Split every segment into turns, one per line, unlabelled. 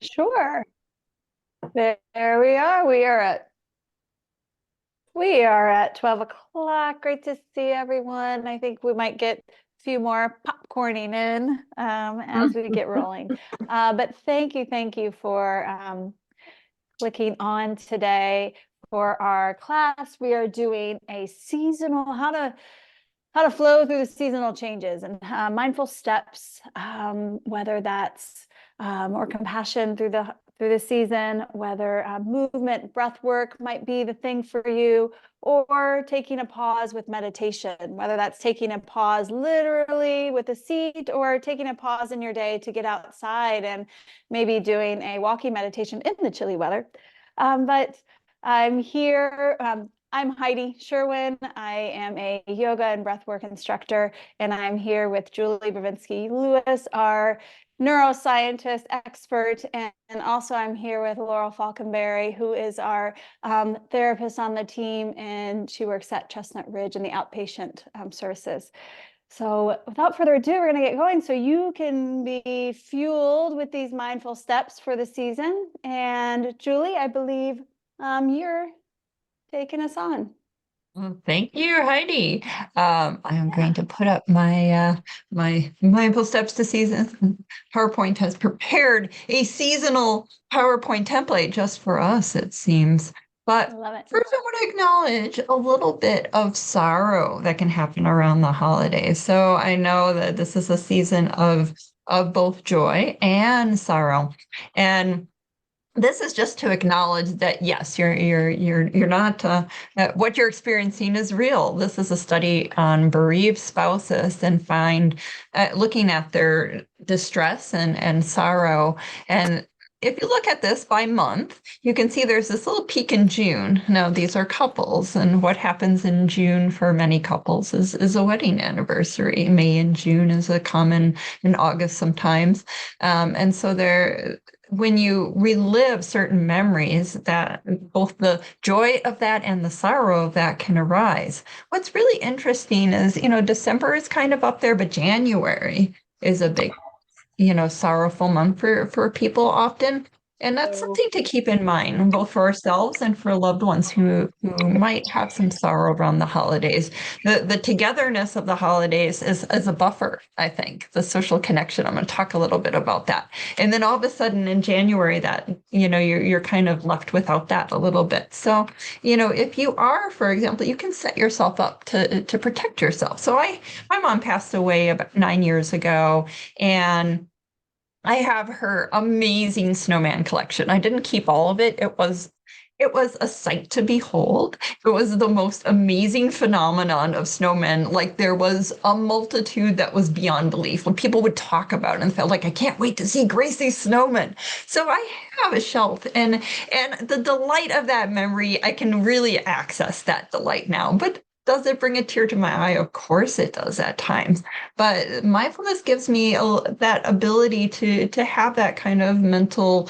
Sure. There we are. We are at 12 o'clock. Great to see everyone. I think we might get a few more popcorning in as we get rolling. But thank you for clicking on today for our class. We are doing a seasonal how to flow through the seasonal changes and mindful steps, whether that's or compassion through the season, whether movement, breath work might be the thing for you, or taking a pause with meditation, whether that's taking a pause literally with a seat or taking a pause in your day to get outside and maybe doing a walking meditation in the chilly weather. But I'm here. I'm Heidi Sherwin. I am a yoga and breathwork instructor, and I'm here with Julie Bavinski Lewis, our neuroscientist expert, and also I'm here with Laurel Falconberry, who is our therapist on the team, and she works at Chestnut Ridge in the outpatient services. So without further ado, we're going to get going so you can be fueled with these mindful steps for the season. And Julie, I believe you're taking us on.
Well, thank you, Heidi. I am going to put up my mindful steps to season. PowerPoint has prepared a seasonal PowerPoint template just for us, it seems.
I
But
love it.
first, I want to acknowledge a little bit of sorrow that can happen around the holidays. So I know that this is a season of both joy and sorrow, and this is just to acknowledge that yes, you're not what you're experiencing is real. This is a study on bereaved spouses and find looking at their distress and sorrow. And if you look at this by month, you can see there's this little peak in June. Now, these are couples, and what happens in June for many couples is a wedding anniversary. May and June is a common in August sometimes. And so there when you relive certain memories, that both the joy of that and the sorrow of that can arise. What's really interesting is, December is kind of up there, but January is a big, sorrowful month for people often. And that's
So
something to keep in mind, both for ourselves and for loved ones who might have some sorrow around the holidays. The togetherness of the holidays is a buffer, I think, the social connection. I'm going to talk a little bit about that. And then all of a sudden in January that, you're kind of left without that a little bit. So, if you are, for example, you can set yourself up to protect yourself. So my mom passed away about 9 years ago, and I have her amazing snowman collection. I didn't keep all of it. It was a sight to behold. It was the most amazing phenomenon of snowmen. Like there was a multitude that was beyond belief. When people would talk about it and felt like I can't wait to see Gracie's snowman. So I have a shelf, and the delight of that memory, I can really access that delight now. But does it bring a tear to my eye? Of course it does at times. But mindfulness gives me that ability to have that kind of mental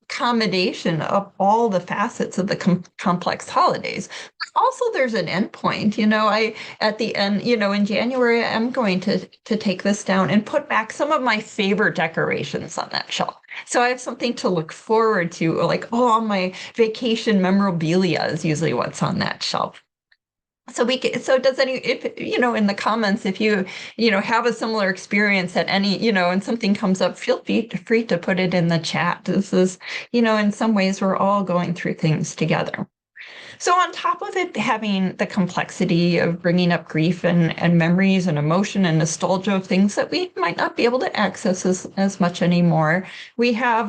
accommodation of all the facets of the complex holidays. But also, there's an end point. I at the end, in January, I'm going to take this down and put back some of my favorite decorations on that shelf. So I have something to look forward to, like, oh, my vacation memorabilia is usually what's on that shelf. So does any, if, in the comments, if you have a similar experience at any, and something comes up, feel free to put it in the chat. This is, in some ways we're all going through things together. So on top of it having the complexity of bringing up grief and memories and emotion and nostalgia of things that we might not be able to access as much anymore, we have,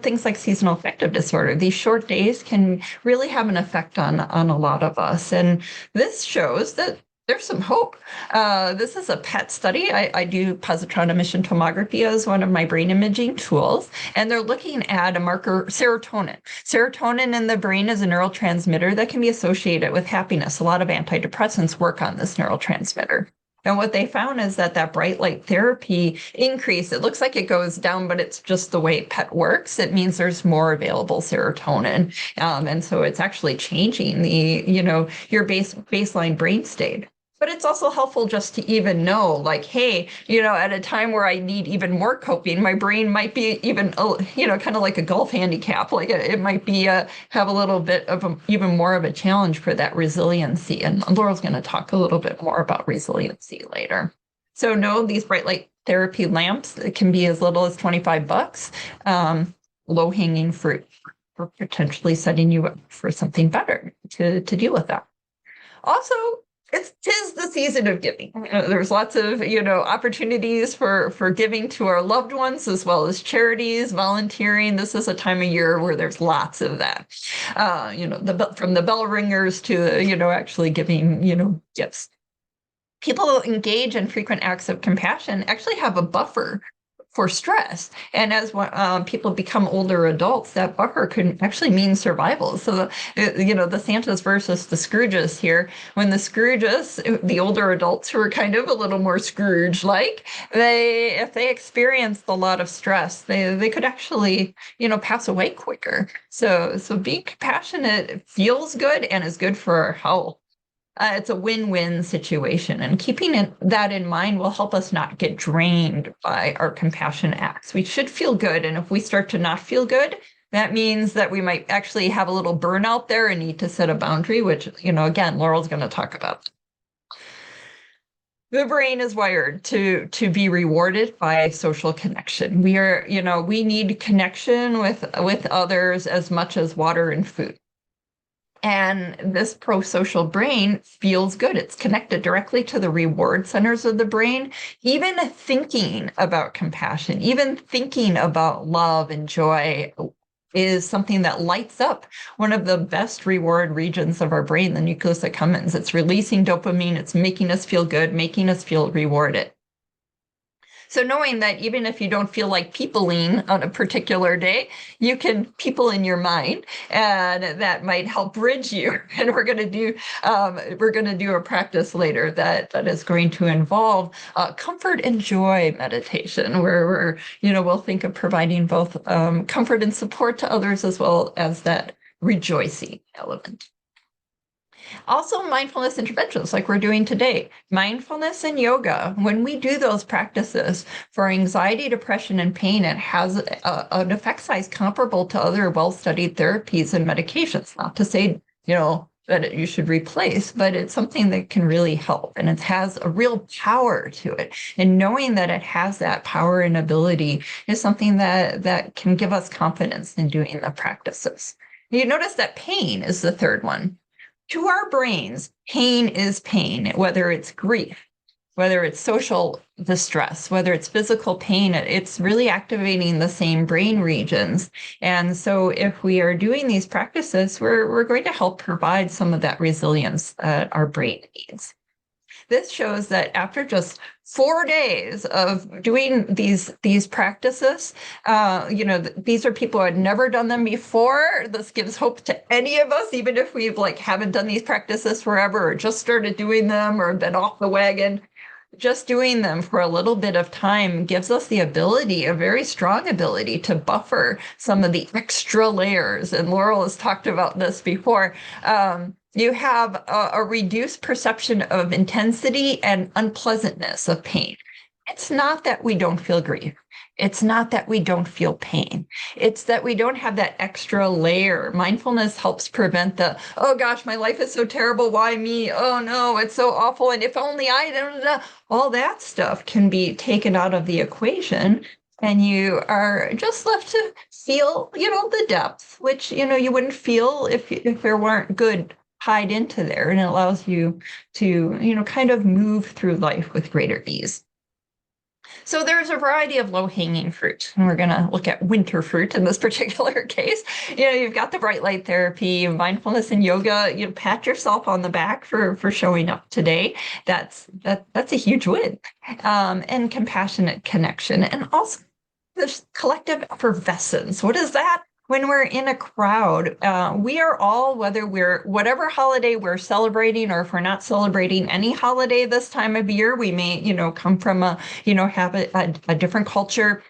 things like seasonal affective disorder. These short days can really have an effect on a lot of us. And this shows that there's some hope. This is a PET study. I do positron emission tomography as one of my brain imaging tools, and they're looking at a marker, serotonin. Serotonin in the brain is a neurotransmitter that can be associated with happiness. A lot of antidepressants work on this neurotransmitter. And what they found is that bright light therapy increase, it looks like it goes down, but it's just the way PET works. It means there's more available serotonin. And so it's actually changing your baseline brain state. But it's also helpful just to even know, like, hey, at a time where I need even more coping, my brain might be even, kind of like a golf handicap. Like it might be have a little bit of even more of a challenge for that resiliency. And Laurel's going to talk a little bit more about resiliency later. So no, these bright light therapy lamps, it can be as little as $25, low hanging fruit for potentially setting you up for something better to deal with that. Also, tis the season of giving. There's lots of opportunities for giving to our loved ones, as well as charities, volunteering. This is a time of year where there's lots of that. From the bell ringers to actually giving gifts. People who engage in frequent acts of compassion actually have a buffer for stress. And as people become older adults, that buffer can actually mean survival. So, the Santas versus the Scrooges here, when the Scrooges, the older adults who are kind of a little more Scrooge-like, if they experienced a lot of stress, they could actually, pass away quicker. So being compassionate feels good and is good for our health. It's a win-win situation, and keeping that in mind will help us not get drained by our compassion acts. We should feel good, and if we start to not feel good, that means that we might actually have a little burnout there and need to set a boundary, which, again, Laurel's going to talk about. The brain is wired to be rewarded by social connection. We need connection with others as much as water and food. And this pro-social brain feels good. It's connected directly to the reward centers of the brain. Even thinking about compassion, even thinking about love and joy is something that lights up one of the best reward regions of our brain, the nucleus accumbens. It's releasing dopamine. It's making us feel good, making us feel rewarded. So knowing that even if you don't feel like peopling on a particular day, you can people in your mind, and that might help bridge you. And we're going to do a practice later that is going to involve comfort and joy meditation, where we'll think of providing both comfort and support to others, as well as that rejoicing element. Also, mindfulness interventions like we're doing today. Mindfulness and yoga, when we do those practices for anxiety, depression, and pain, it has an effect size comparable to other well-studied therapies and medications. Not to say, that you should replace, but it's something that can really help. And it has a real power to it. And knowing that it has that power and ability is something that can give us confidence in doing the practices. You notice that pain is the third one. To our brains, pain is pain, whether it's grief, whether it's social distress, whether it's physical pain, it's really activating the same brain regions. And so if we are doing these practices, we're going to help provide some of that resilience that our brain needs. This shows that after just 4 days of doing these practices, these are people who had never done them before. This gives hope to any of us, even if we've haven't done these practices forever, or just started doing them, or been off the wagon. Just doing them for a little bit of time gives us the ability, a very strong ability, to buffer some of the extra layers. And Laurel has talked about this before. You have a reduced perception of intensity and unpleasantness of pain. It's not that we don't feel grief. It's not that we don't feel pain. It's that we don't have that extra layer. Mindfulness helps prevent the, oh gosh, my life is so terrible. Why me? Oh no, it's so awful. And if only all that stuff can be taken out of the equation. And you are just left to feel, the depth, which, you wouldn't feel if there weren't good tied into there. And it allows you to, kind of move through life with greater ease. So there's a variety of low-hanging fruit, and we're going to look at winter fruit in this particular case. You've got the bright light therapy, mindfulness and yoga. Pat yourself on the back for showing up today. That's a huge win. And compassionate connection, and also this collective effervescence. What is that? When we're in a crowd, we are all, whatever holiday we're celebrating, or if we're not celebrating any holiday this time of year, we may, come from have a different culture.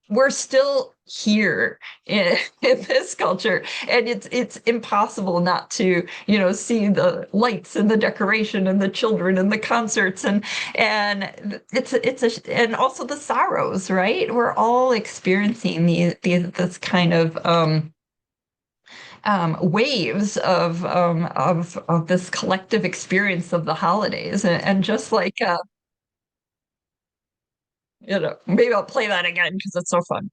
we're still here in this culture, and it's impossible not to, see the lights and the decoration and the children and the concerts, and and also the sorrows, right? We're all experiencing this kind of waves of this collective experience of the holidays, and just like maybe I'll play that again because it's so fun.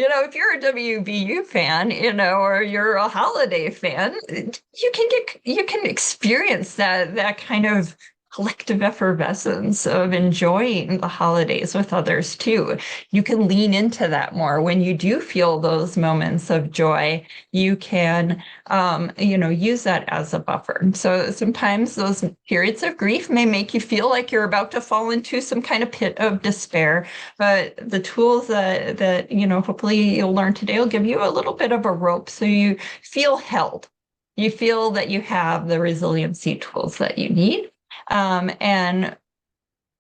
If you're a WVU fan, or you're a holiday fan, you can experience that kind of collective effervescence of enjoying the holidays with others too. You can lean into that more when you do feel those moments of joy. You can, use that as a buffer. So sometimes those periods of grief may make you feel like you're about to fall into some kind of pit of despair, but the tools that hopefully you'll learn today will give you a little bit of a rope so you feel held. You feel that you have the resiliency tools that you need. And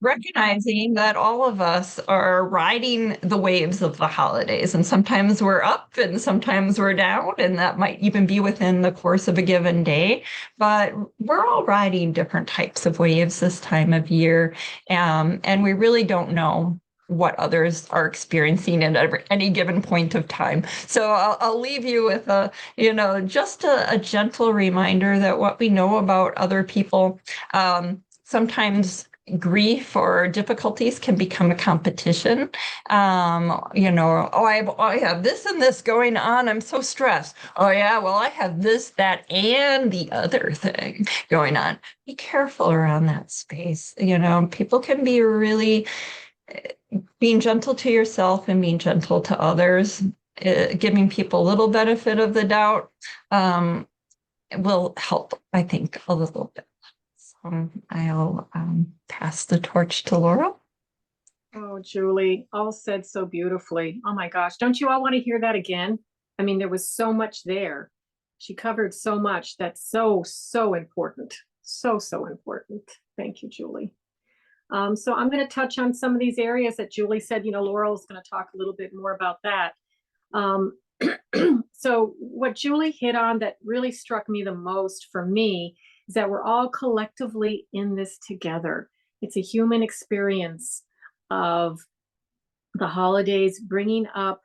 recognizing that all of us are riding the waves of the holidays, and sometimes we're up and sometimes we're down, and that might even be within the course of a given day, but we're all riding different types of waves this time of year, and we really don't know what others are experiencing at any given point of time. So I'll leave you with just a gentle reminder that what we know about other people, sometimes grief or difficulties can become a competition. I have this and this going on. I'm so stressed. Oh yeah, well, I have this, that, and the other thing going on. Be careful around that space. People can be really being gentle to yourself and being gentle to others, giving people a little benefit of the doubt, will help, I think, a little bit. I'll pass the torch to Laurel.
Oh, Julie, all said so beautifully. Oh my gosh, don't you all want to hear that again? I mean, there was so much there. She covered so much that's so, so important. So, so important. Thank you, Julie. So I'm going to touch on some of these areas that Julie said. Laurel's going to talk a little bit more about that. So what Julie hit on that really struck me the most for me is that we're all collectively in this together. It's a human experience of the holidays bringing up.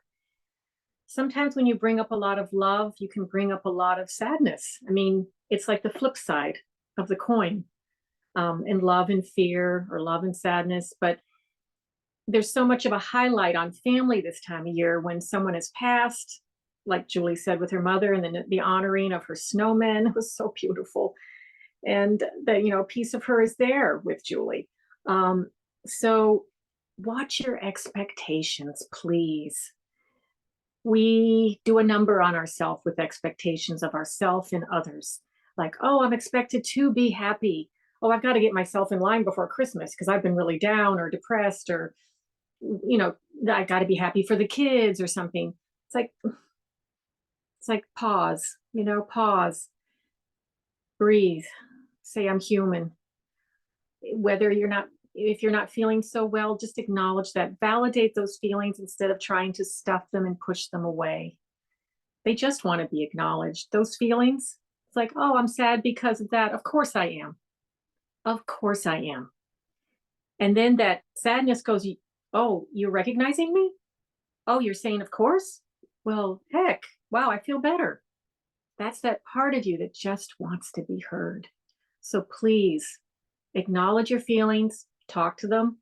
Sometimes when you bring up a lot of love, you can bring up a lot of sadness. I mean, it's like the flip side of the coin, in love and fear, or love and sadness. But there's so much of a highlight on family this time of year when someone has passed, like Julie said with her mother, and then the honoring of her snowmen was so beautiful. And that, a piece of her is there with Julie. So watch your expectations, please. We do a number on ourselves with expectations of ourselves and others. Like, oh, I'm expected to be happy. Oh, I've got to get myself in line before Christmas because I've been really down or depressed, or, I got to be happy for the kids or something. It's like pause, pause, breathe, say I'm human. Whether if you're not feeling so well, just acknowledge that, validate those feelings instead of trying to stuff them and push them away. They just want to be acknowledged. Those feelings, it's like, oh, I'm sad because of that. Of course I am. Of course I am. And then that sadness goes, oh, you're recognizing me? Oh, you're saying, of course? Well, heck, wow, I feel better. That's that part of you that just wants to be heard. So please acknowledge your feelings, talk to them,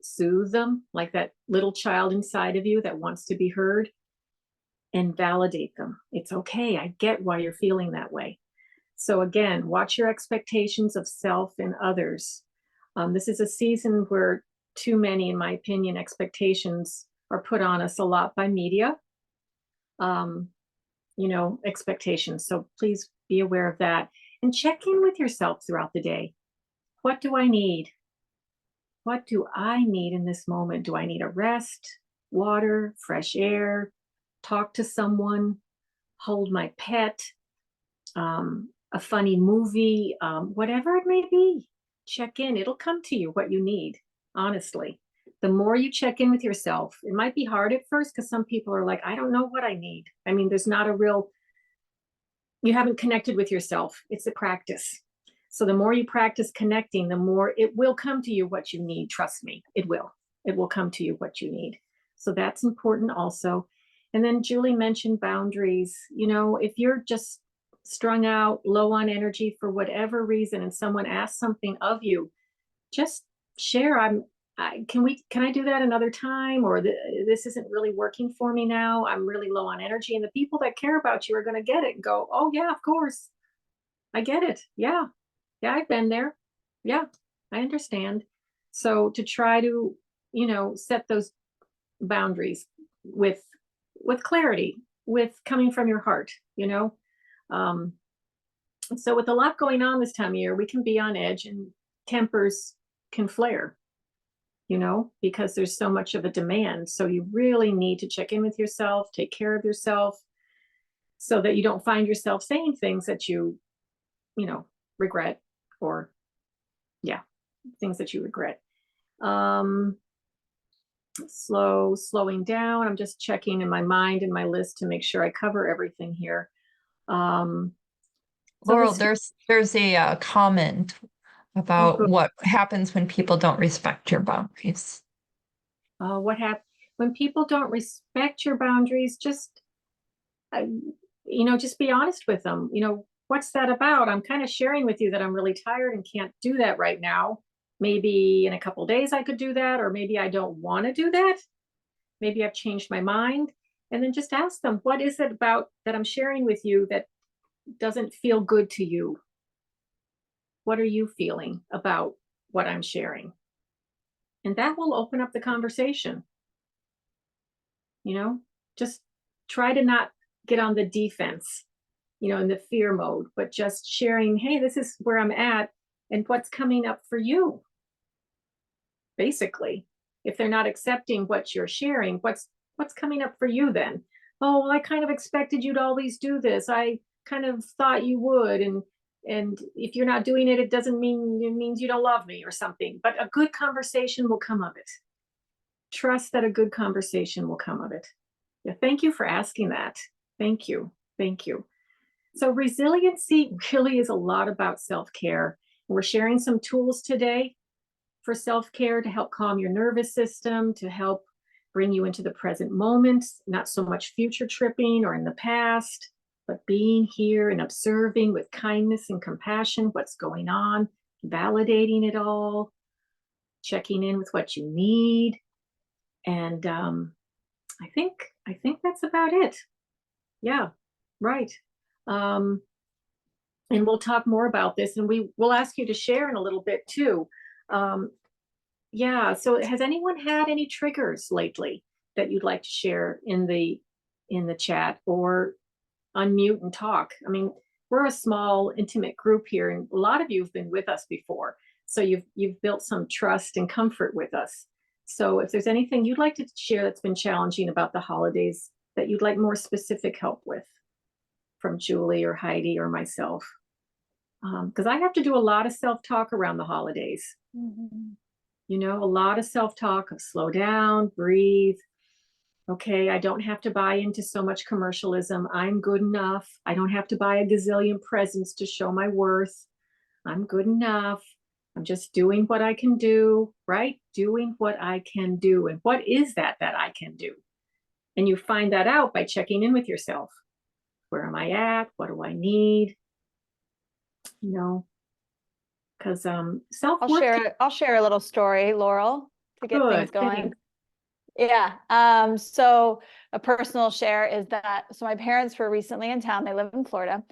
soothe them like that little child inside of you that wants to be heard, and validate them. It's okay. I get why you're feeling that way. So again, watch your expectations of self and others. This is a season where too many, in my opinion, expectations are put on us a lot by media, expectations. So please be aware of that and check in with yourself throughout the day. What do I need? What do I need in this moment? Do I need a rest, water, fresh air, talk to someone, hold my pet, a funny movie, whatever it may be? check in. It'll come to you what you need, honestly. The more you check in with yourself, it might be hard at first because some people are like, I don't know what I need. I mean, there's not a real, you haven't connected with yourself. It's a practice. So the more you practice connecting, the more it will come to you what you need. Trust me, it will. It will come to you what you need. So that's important also. And then Julie mentioned boundaries. You know, if you're just strung out, low on energy for whatever reason, and someone asks something of you, just share. Can I do that another time? Or this isn't really working for me now. I'm really low on energy. And the people that care about you are going to get it and go, oh yeah, of course. I get it. Yeah. Yeah, I've been there. Yeah, I understand. So to try to, you know, set those boundaries with clarity, with coming from your heart, you know. Um, so with a lot going on this time of year, we can be on edge and tempers can flare, you know, because there's so much of a demand. So you really need to check in with yourself, take care of yourself so that you don't find yourself saying things that you know, regret, or yeah, things that you regret. Um, slowing down. I'm just checking in my mind and my list to make sure I cover everything here. Um, so
Laurel, there's a comment about
good.
what happens when people don't respect your boundaries.
What happens when people don't respect your boundaries? Just you know, just be honest with them. You know, what's that about? I'm kind of sharing with you that I'm really tired and can't do that right now. Maybe in a couple days I could do that, or maybe I don't want to do that. Maybe I've changed my mind. And then just ask them, what is it about that I'm sharing with you that doesn't feel good to you? What are you feeling about what I'm sharing? And that will open up the conversation. You know, just try to not get on the defense, you know, in the fear mode, but just sharing, hey, this is where I'm at and what's coming up for you. Basically, if they're not accepting what you're sharing, what's coming up for you then? Oh, well, I kind of expected you to always do this. I kind of thought you would, and if you're not doing it, it doesn't mean it means you don't love me or something. But a good conversation will come of it. Trust that a good conversation will come of it. Yeah, thank you for asking that. Thank you. Thank you. So resiliency really is a lot about self-care. We're sharing some tools today for self-care to help calm your nervous system, to help bring you into the present moment, not so much future tripping or in the past, but being here and observing with kindness and compassion what's going on, validating it all, checking in with what you need. And I think that's about it. Yeah, right. Um, and we'll talk more about this, and we'll ask you to share in a little bit too. Um, yeah. So, has anyone had any triggers lately that you'd like to share in the chat, or unmute and talk? I mean, we're a small, intimate group here, and a lot of you have been with us before, so you've built some trust and comfort with us. So, if there's anything you'd like to share that's been challenging about the holidays that you'd like more specific help with, from Julie or Heidi or myself, because I have to do a lot of self-talk around the holidays.
Mhm.
You know, a lot of self-talk of slow down, breathe. Okay, I don't have to buy into so much commercialism. I'm good enough. I don't have to buy a gazillion presents to show my worth. I'm good enough. I'm just doing what I can do, right? Doing what I can do. And what is that I can do? And you find that out by checking in with yourself. Where am I at? What do I need? You know, because self-worth.
I'll share a little story, Laurel, to get things
Good.
going.
Thanks.
Yeah. So a personal share is that, so my parents were recently in town. They live in Florida,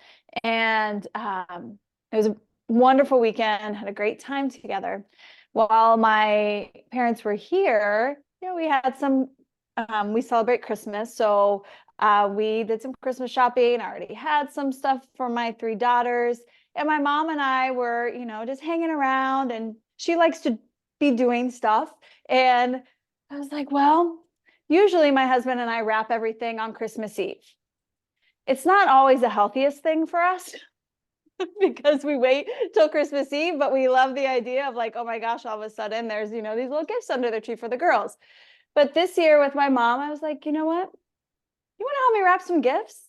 and it was a wonderful weekend, had a great time together. While my parents were here, you know, we had some, we celebrate Christmas. So we did some Christmas shopping. I already had some stuff for my three daughters, and my mom and I were, you know, just hanging around, and she likes to be doing stuff. And I was like, well, usually my husband and I wrap everything on Christmas Eve. It's not always the healthiest thing for us, because we wait till Christmas Eve, but we love the idea of like, oh my gosh, all of a sudden there's, these little gifts under the tree for the girls. But this year with my mom, I was like, you know what? You want to help me wrap some gifts?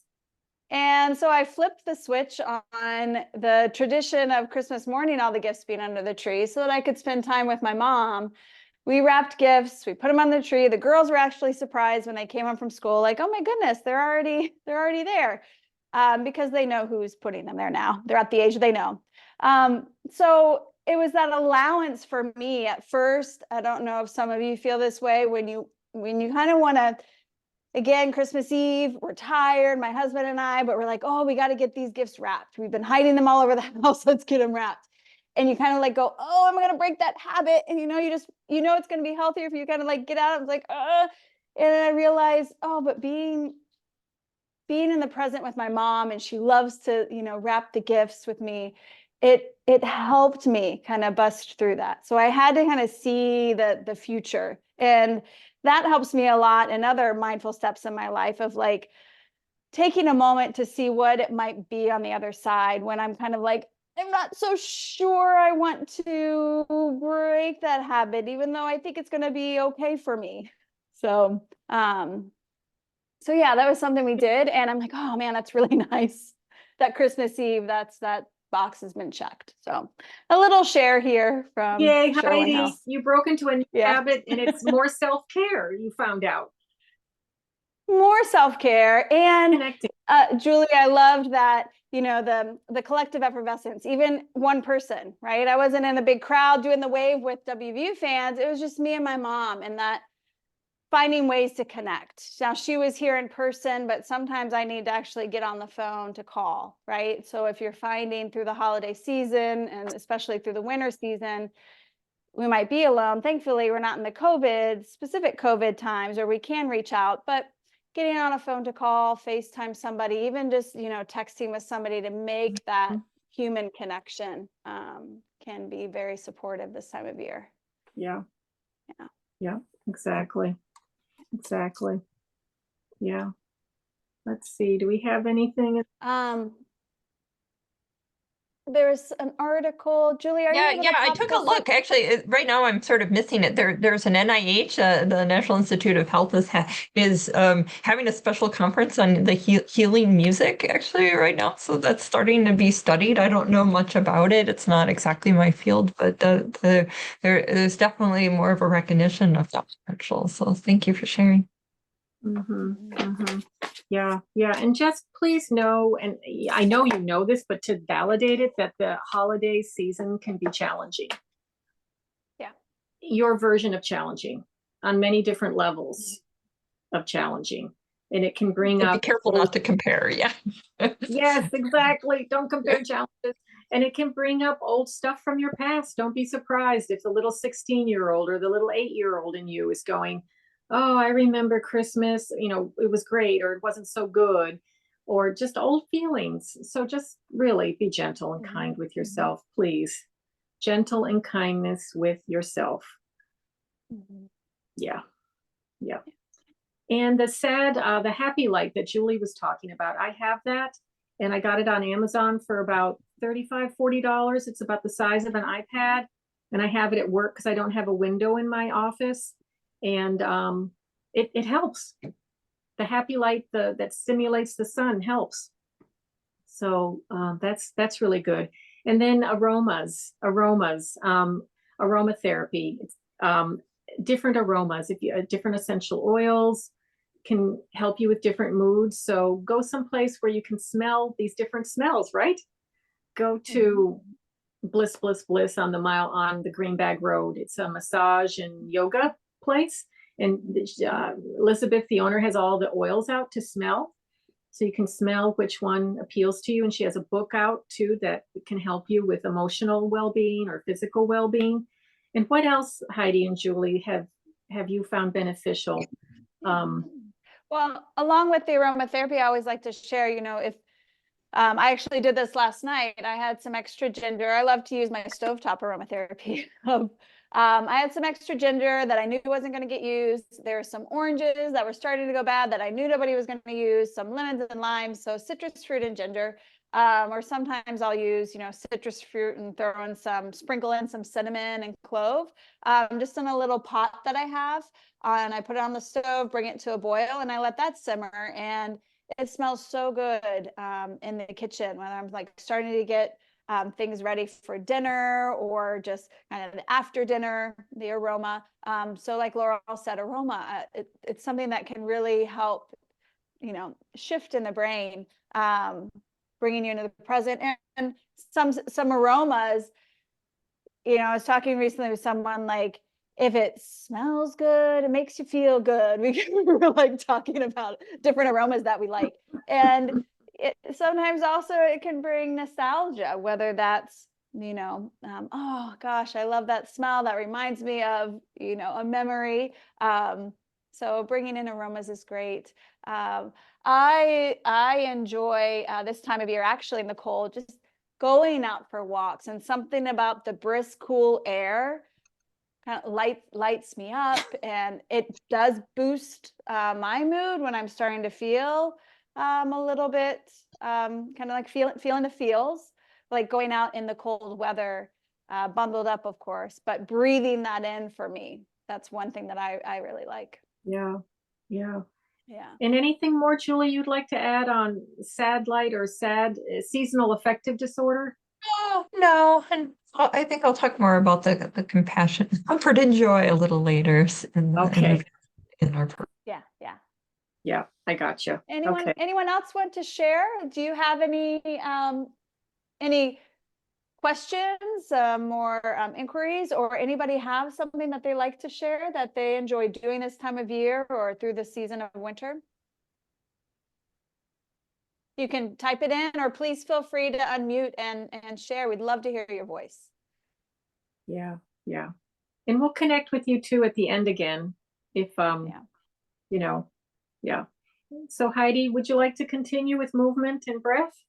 And so I flipped the switch on the tradition of Christmas morning, all the gifts being under the tree, so that I could spend time with my mom. We wrapped gifts, we put them on the tree. The girls were actually surprised when they came home from school, like, oh my goodness, they're already there, because they know who's putting them there now. They're at the age they know. So it was that allowance for me at first. I don't know if some of you feel this way when you kind of want to. Again, Christmas Eve, we're tired, my husband and I, but we're like, oh, we got to get these gifts wrapped. We've been hiding them all over the house. Let's get them wrapped. And you kind of like go, oh, I'm going to break that habit. And it's going to be healthier if you kind of like get out. I was like, and then I realized, oh, but being in the present with my mom, and she loves to, wrap the gifts with me. It helped me kind of bust through that. So I had to kind of see the future, and that helps me a lot in other mindful steps in my life of like taking a moment to see what it might be on the other side when I'm kind of like, I'm not so sure I want to break that habit, even though I think it's going to be okay for me. So, so yeah, that was something we did. And I'm like, oh man, that's really nice. That Christmas Eve, that box has been checked. So a little share here from
Yay,
Sherwin
Heidi,
House.
you broke into a new habit, and it's more self-care, you found out.
More self-care. And
Connecting.
Julie, I loved that, the collective effervescence, even one person, right? I wasn't in a big crowd doing the wave with WVU fans. It was just me and my mom, and that finding ways to connect. Now, she was here in person, but sometimes I need to actually get on the phone to call, right? So if you're finding through the holiday season, and especially through the winter season, we might be alone. Thankfully, we're not in the specific COVID times, or we can reach out, but getting on a phone to call, FaceTime somebody, even just, texting with somebody to make that human connection can be very supportive this time of year.
Yeah. Exactly. Yeah. Let's see. Do we have anything?
There's an article. Julie, are you able to
I
pop
took a
this
look.
up?
Actually, right now I'm sort of missing it. There's an NIH, the National Institute of Health is having a special conference on the healing music actually right now. So that's starting to be studied. I don't know much about it. It's not exactly my field, but there's definitely more of a recognition of that potential. So thank you for sharing.
Yeah. And just please know, and I know you know this, but to validate it, that the holiday season can be challenging.
Yeah.
Your version of challenging on many different levels of challenging. And it can bring up.
Be careful not to compare. Yeah.
Yes, exactly. Don't compare challenges. And it can bring up old stuff from your past. Don't be surprised if the little 16-year-old or the little 8-year-old in you is going, oh, I remember Christmas, it was great, or it wasn't so good, or just old feelings. So just really be gentle and kind with yourself, please. Gentle and kindness with yourself. Yeah. And the happy light that Julie was talking about, I have that, and I got it on Amazon for about $35, $40. It's about the size of an iPad, and I have it at work because I don't have a window in my office. And it helps. The happy light that stimulates the sun helps. So that's really good. And then aromatherapy, different aromas, different essential oils can help you with different moods. So go someplace where you can smell these different smells, right? Go to Bliss on the Greenbag Road. It's a massage and yoga place. And Elizabeth, the owner, has all the oils out to smell. So you can smell which one appeals to you. And she has a book out too that can help you with emotional well-being or physical well-being. And what else, Heidi and Julie, have you found beneficial?
Well, along with the aromatherapy, I always like to share, if I actually did this last night, I had some extra ginger. I love to use my stovetop aromatherapy. I had some extra ginger that I knew wasn't going to get used. There were some oranges that were starting to go bad that I knew nobody was going to use, some lemons and limes, so citrus fruit and ginger. Or sometimes I'll use, citrus fruit and sprinkle in some cinnamon and clove, just in a little pot that I have. And I put it on the stove, bring it to a boil, and I let that simmer. And it smells so good in the kitchen when I'm like starting to get things ready for dinner, or just kind of after dinner, the aroma. So like Laurel said, aroma, it's something that can really help, shift in the brain, bringing you into the present. And some aromas, I was talking recently with someone, like, if it smells good, it makes you feel good. We were like talking about different aromas that we like. And sometimes also it can bring nostalgia, whether that's, oh gosh, I love that smell. That reminds me of, a memory. So bringing in aromas is great. I enjoy this time of year, actually, in the cold, just going out for walks, and something about the brisk, cool air kind of lights me up, and it does boost my mood when I'm starting to feel a little bit kind of like feeling the feels, like going out in the cold weather, bundled up, of course, but breathing that in for me. That's one thing that I really like.
Yeah. Yeah.
Yeah.
And anything more, Julie, you'd like to add on SAD light or SAD, seasonal affective disorder?
Oh, no. And I think I'll talk more about the compassion, comfort, and joy a little later
Okay.
in our program.
Yeah. Yeah.
Yeah, I got you. Okay.
Anyone else want to share? Do you have any questions, or inquiries, or anybody have something that they like to share that they enjoy doing this time of year or through the season of winter? You can type it in, or please feel free to unmute and share. We'd love to hear your voice.
Yeah. Yeah. And we'll connect with you too at the end again, if
Yeah.
Yeah. So Heidi, would you like to continue with movement and breath?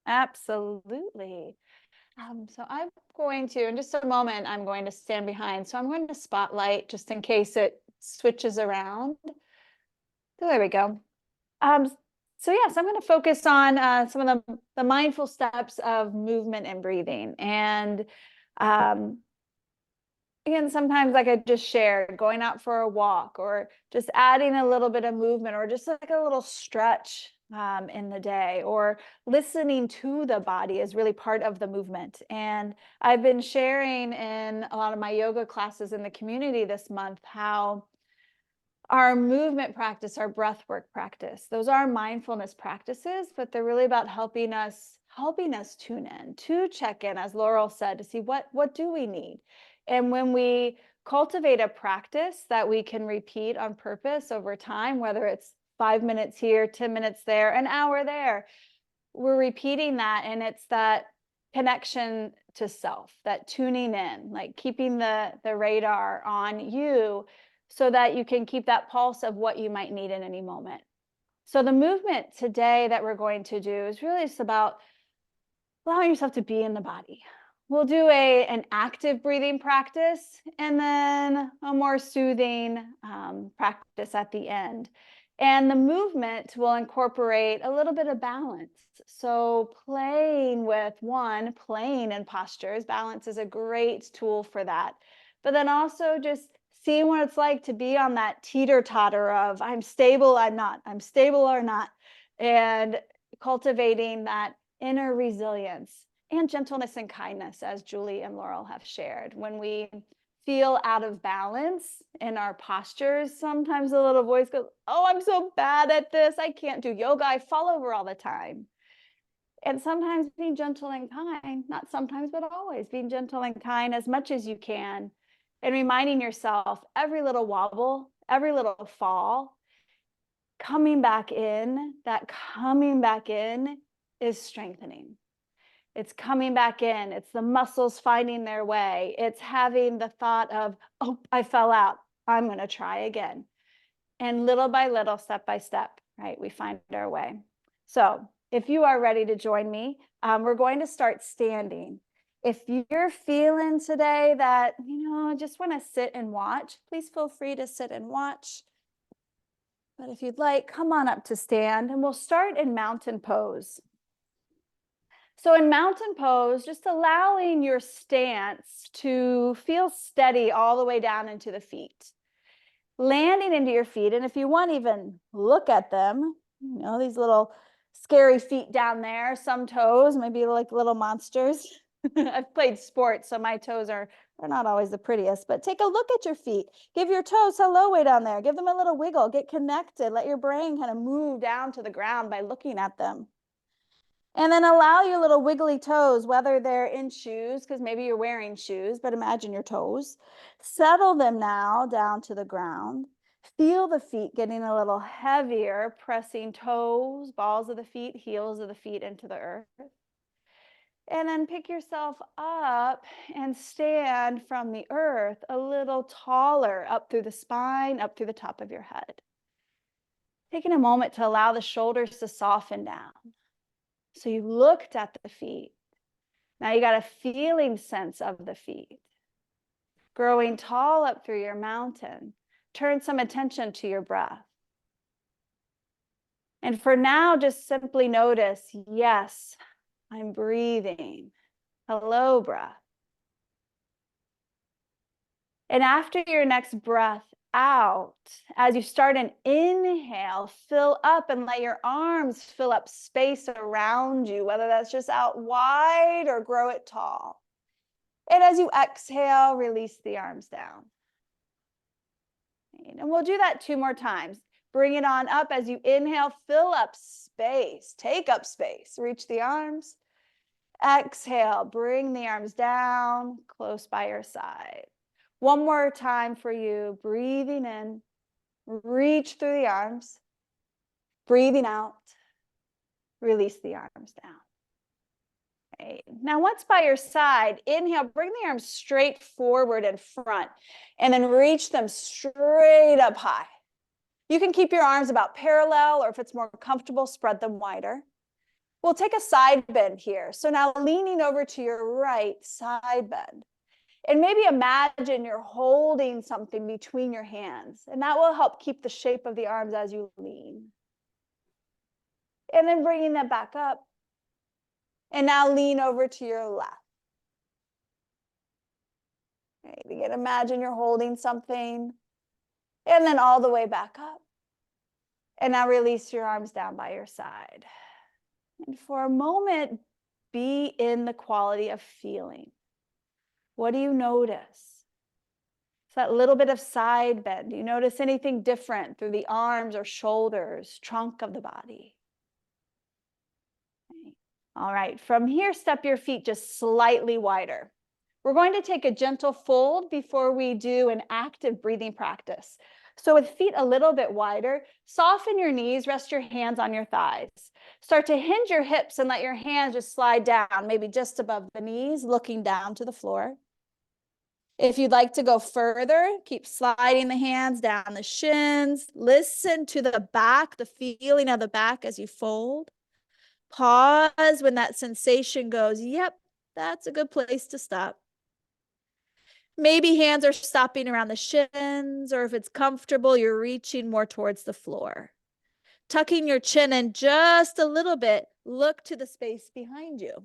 Absolutely. So I'm going to, in just a moment, I'm going to stand behind. So I'm going to spotlight just in case it switches around. So there we go. So yes, I'm going to focus on some of the mindful steps of movement and breathing. And again, sometimes, like I just shared, going out for a walk, or just adding a little bit of movement, or just like a little stretch in the day, or listening to the body is really part of the movement. And I've been sharing in a lot of my yoga classes in the community this month how our movement practice, our breath work practice, those are mindfulness practices, but they're really about helping us tune in, to check in, as Laurel said, to see what do we need. And when we cultivate a practice that we can repeat on purpose over time, whether it's 5 minutes here, 10 minutes there, an hour there, we're repeating that, and it's that connection to self, that tuning in, like keeping the radar on you, so that you can keep that pulse of what you might need in any moment. So the movement today that we're going to do is really just about allowing yourself to be in the body. We'll do an active breathing practice, and then a more soothing practice at the end. And the movement will incorporate a little bit of balance. So playing in postures. Balance is a great tool for that. But then also just seeing what it's like to be on that teeter-totter of I'm stable, I'm not, I'm stable or not, and cultivating that inner resilience and gentleness and kindness, as Julie and Laurel have shared. When we feel out of balance in our postures, sometimes a little voice goes, oh, I'm so bad at this. I can't do yoga. I fall over all the time. And sometimes being gentle and kind, not sometimes, but always being gentle and kind as much as you can, and reminding yourself every little wobble, every little fall, coming back in is strengthening. It's coming back in. It's the muscles finding their way. It's having the thought of, oh, I fell out. I'm going to try again. And little by little, step by step, right, we find our way. So if you are ready to join me, we're going to start standing. If you're feeling today that, just want to sit and watch, please feel free to sit and watch. But if you'd like, come on up to stand, and we'll start in mountain pose. So in mountain pose, just allowing your stance to feel steady all the way down into the feet. Landing into your feet, and if you want, even look at them, you know, these little scary feet down there, some toes, maybe like little monsters. I've played sports, so my toes are not always the prettiest, but take a look at your feet. Give your toes hello way down there. Give them a little wiggle, get connected. Let your brain kind of move down to the ground by looking at them. And then allow your little wiggly toes, whether they're in shoes, because maybe you're wearing shoes, but imagine your toes. Settle them now down to the ground. Feel the feet getting a little heavier, pressing toes, balls of the feet, heels of the feet into the earth. And then pick yourself up and stand from the earth a little taller, up through the spine, up through the top of your head. Taking a moment to allow the shoulders to soften down. So you looked at the feet. Now you got a feeling sense of the feet. Growing tall up through your mountain. Turn some attention to your breath. And for now, just simply notice, yes, I'm breathing. Hello, breath. And after your next breath out, as you start an inhale, fill up and let your arms fill up space around you, whether that's just out wide or grow it tall. And as you exhale, release the arms down. And we'll do that 2 more times. Bring it on up as you inhale, fill up space, take up space, reach the arms. Exhale, bring the arms down, close by your side. 1 more time for you, breathing in, reach through the arms, breathing out, release the arms down. Okay. Now, once by your side, inhale, bring the arms straight forward and front, and then reach them straight up high. You can keep your arms about parallel, or if it's more comfortable, spread them wider. We'll take a side bend here. So now leaning over to your right, side bend. And maybe imagine you're holding something between your hands, and that will help keep the shape of the arms as you lean. And then bringing that back up. And now lean over to your left. Okay, again, imagine you're holding something, and then all the way back up. And now release your arms down by your side. And for a moment, be in the quality of feeling. What do you notice? It's that little bit of side bend. Do you notice anything different through the arms or shoulders, trunk of the body? Okay. All right, from here, step your feet just slightly wider. We're going to take a gentle fold before we do an active breathing practice. So with feet a little bit wider, soften your knees, rest your hands on your thighs. Start to hinge your hips and let your hands just slide down, maybe just above the knees, looking down to the floor. If you'd like to go further, keep sliding the hands down the shins. Listen to the back, the feeling of the back as you fold. Pause when that sensation goes, yep, that's a good place to stop. Maybe hands are stopping around the shins, or if it's comfortable, you're reaching more towards the floor. Tucking your chin in just a little bit, look to the space behind you.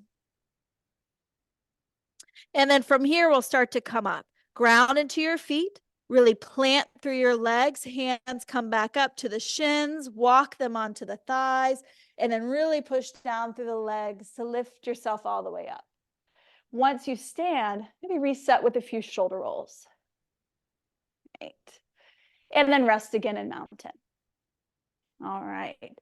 And then from here, we'll start to come up. Ground into your feet, really plant through your legs, hands come back up to the shins, walk them onto the thighs, and then really push down through the legs to lift yourself all the way up. Once you stand, maybe reset with a few shoulder rolls. Right. And then rest again in mountain. All right.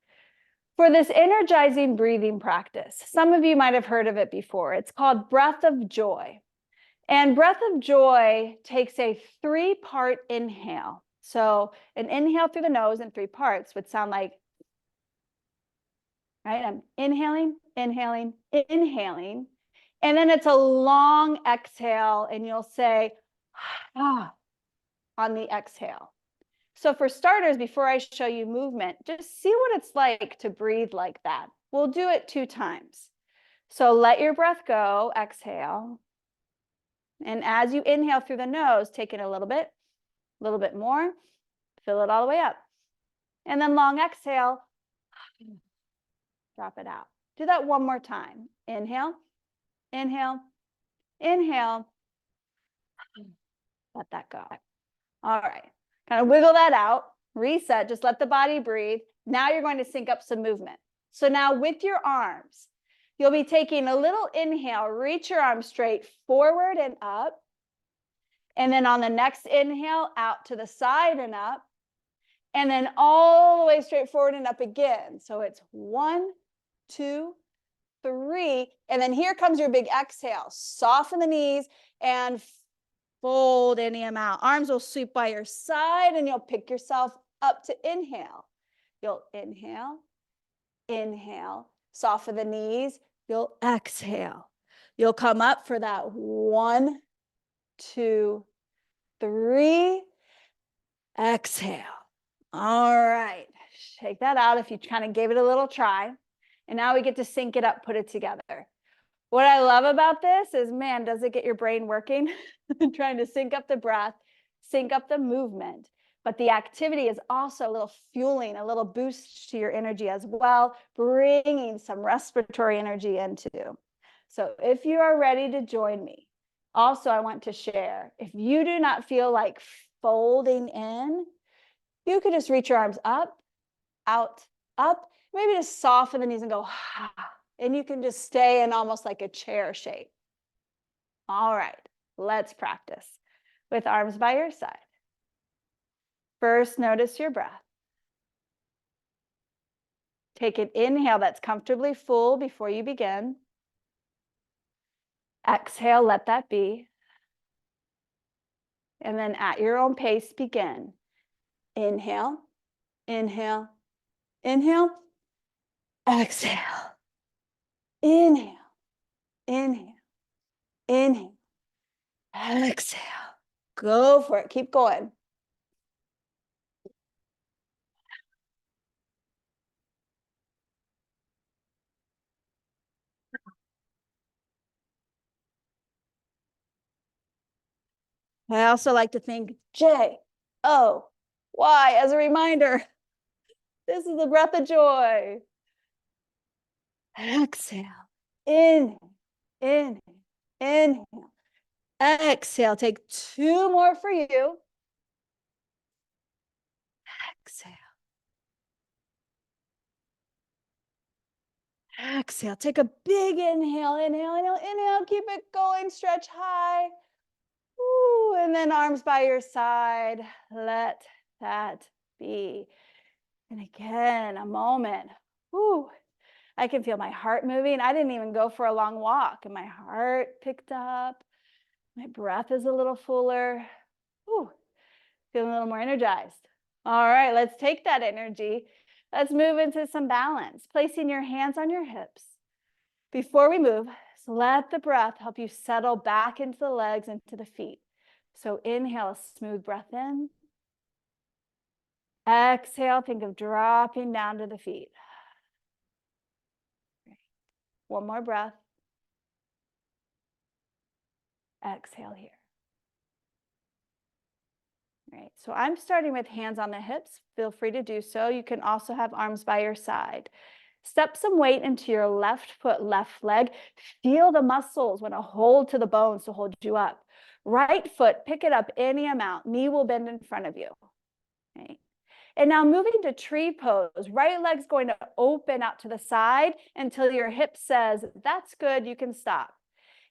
For this energizing breathing practice, some of you might have heard of it before. It's called breath of joy. And breath of joy takes a 3-part inhale. So an inhale through the nose in 3 parts would sound like, right? I'm inhaling, inhaling, inhaling. And then it's a long exhale, and you'll say, ah, on the exhale. So for starters, before I show you movement, just see what it's like to breathe like that. We'll do it 2 times. So let your breath go, exhale. And as you inhale through the nose, take it a little bit more, fill it all the way up. And then long exhale, drop it out. Do that one more time. Inhale, inhale, inhale. Let that go. All right. Kind of wiggle that out, reset, just let the body breathe. Now you're going to sync up some movement. So now with your arms, you'll be taking a little inhale, reach your arms straight forward and up. And then on the next inhale, out to the side and up. And then all the way straight forward and up again. So it's 1, 2, 3. And then here comes your big exhale. Soften the knees and fold any amount. Arms will sweep by your side and you'll pick yourself up to inhale. You'll inhale, inhale, soften the knees. You'll exhale. You'll come up for that 1, 2, 3. Exhale. All right. Shake that out if you kind of gave it a little try. And now we get to sync it up, put it together. What I love about this is, man, does it get your brain working? Trying to sync up the breath, sync up the movement. But the activity is also a little fueling, a little boost to your energy as well, bringing some respiratory energy in too. So if you are ready to join me, also I want to share, if you do not feel like folding in, you could just reach your arms up, out, up, maybe just soften the knees and go, and you can just stay in almost like a chair shape. All right, let's practice with arms by your side. First, notice your breath. Take an inhale that's comfortably full before you begin. Exhale, let that be. And then at your own pace, begin. Inhale, inhale, inhale, exhale. Inhale, inhale, inhale, exhale. Go for it. Keep going. I also like to think J-O-Y as a reminder. This is the breath of joy. Exhale. Inhale, inhale, inhale. Exhale. Take 2 more for you. Exhale. Exhale. Take a big inhale, inhale, inhale, inhale. Keep it going. Stretch high. Ooh, and then arms by your side. Let that be. And again, a moment. Ooh, I can feel my heart moving. I didn't even go for a long walk, and my heart picked up. My breath is a little fuller. Ooh, feeling a little more energized. All right, let's take that energy. Let's move into some balance, placing your hands on your hips. Before we move, so let the breath help you settle back into the legs and to the feet. So inhale, a smooth breath in. Exhale, think of dropping down to the feet. One more breath. Exhale here. All right, so I'm starting with hands on the hips. Feel free to do so. You can also have arms by your side. Step some weight into your left foot, left leg. Feel the muscles want to hold to the bones to hold you up. Right foot, pick it up any amount. Knee will bend in front of you. Okay. And now moving to tree pose, right leg's going to open out to the side until your hip says, that's good, you can stop.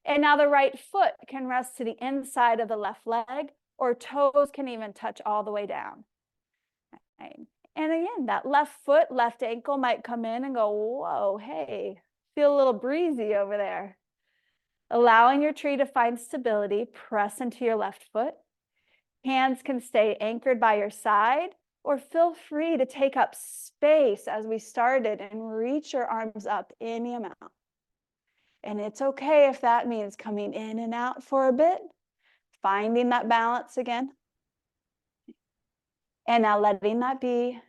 And now the right foot can rest to the inside of the left leg, or toes can even touch all the way down. Right. And again, that left foot, left ankle might come in and go, whoa, hey, feel a little breezy over there. Allowing your tree to find stability, press into your left foot. Hands can stay anchored by your side, or feel free to take up space as we started and reach your arms up any amount. And it's okay if that means coming in and out for a bit, finding that balance again. And now letting that be.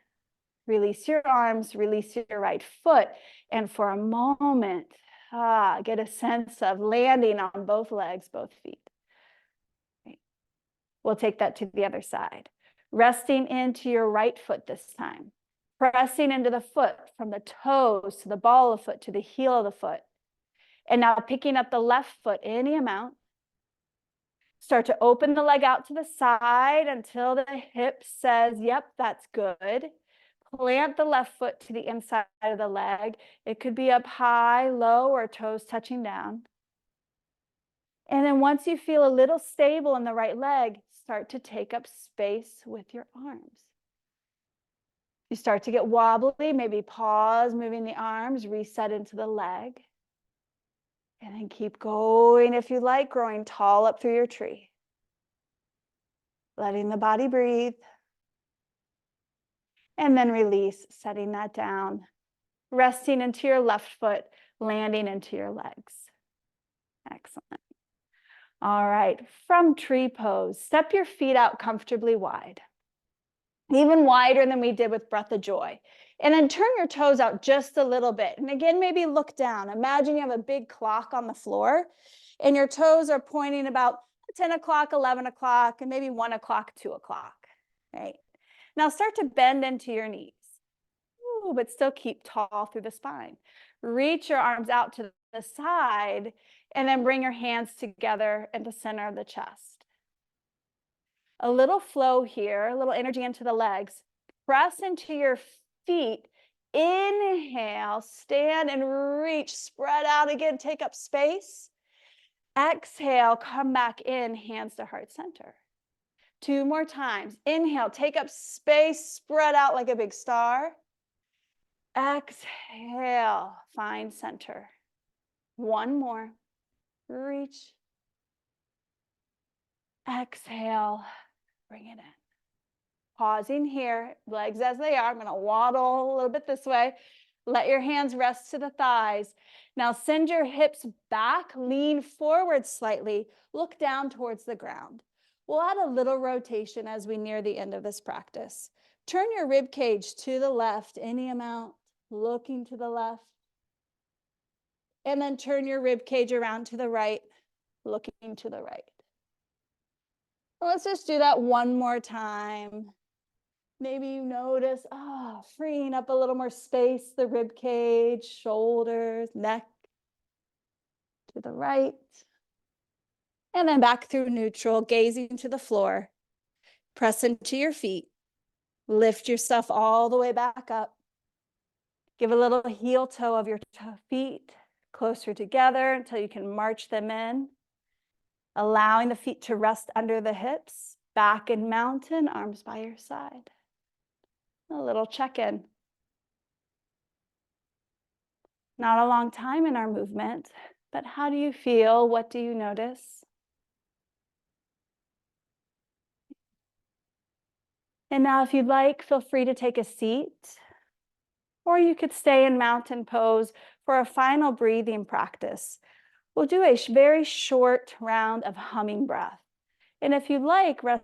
Release your arms, release your right foot. And for a moment, get a sense of landing on both legs, both feet. Okay. We'll take that to the other side. Resting into your right foot this time. pressing into the foot from the toes to the ball of the foot to the heel of the foot. And now picking up the left foot any amount. Start to open the leg out to the side until the hip says, yep, that's good. Plant the left foot to the inside of the leg. It could be up high, low, or toes touching down. And then once you feel a little stable in the right leg, start to take up space with your arms. You start to get wobbly, maybe pause, moving the arms, reset into the leg. And then keep going if you like, growing tall up through your tree. Letting the body breathe. And then release, setting that down. Resting into your left foot, landing into your legs. Excellent. All right, from tree pose, step your feet out comfortably wide. Even wider than we did with breath of joy. And then turn your toes out just a little bit. And again, maybe look down. Imagine you have a big clock on the floor and your toes are pointing about 10 o'clock, 11 o'clock, and maybe 1 o'clock, 2 o'clock, right? Now start to bend into your knees. Ooh, but still keep tall through the spine. Reach your arms out to the side and then bring your hands together at the center of the chest. A little flow here, a little energy into the legs. Press into your feet. Inhale, stand and reach. Spread out again, take up space. Exhale, come back in, hands to heart center. 2 more times. Inhale, take up space, spread out like a big star. Exhale, find center. 1 more. Reach. Exhale, bring it in. Pausing here, legs as they are. I'm going to waddle a little bit this way. Let your hands rest to the thighs. Now send your hips back, lean forward slightly, look down towards the ground. We'll add a little rotation as we near the end of this practice. Turn your rib cage to the left, any amount, looking to the left. And then turn your rib cage around to the right, looking to the right. Let's just do that 1 more time. Maybe you notice, freeing up a little more space, the rib cage, shoulders, neck to the right. And then back through neutral, gazing to the floor. Press into your feet. Lift yourself all the way back up. Give a little heel toe of your feet closer together until you can march them in. Allowing the feet to rest under the hips. Back in mountain, arms by your side. A little check-in. Not a long time in our movement, but how do you feel? What do you notice? And now if you'd like, feel free to take a seat, or you could stay in mountain pose for a final breathing practice. We'll do a very short round of humming breath. And if you'd like, rest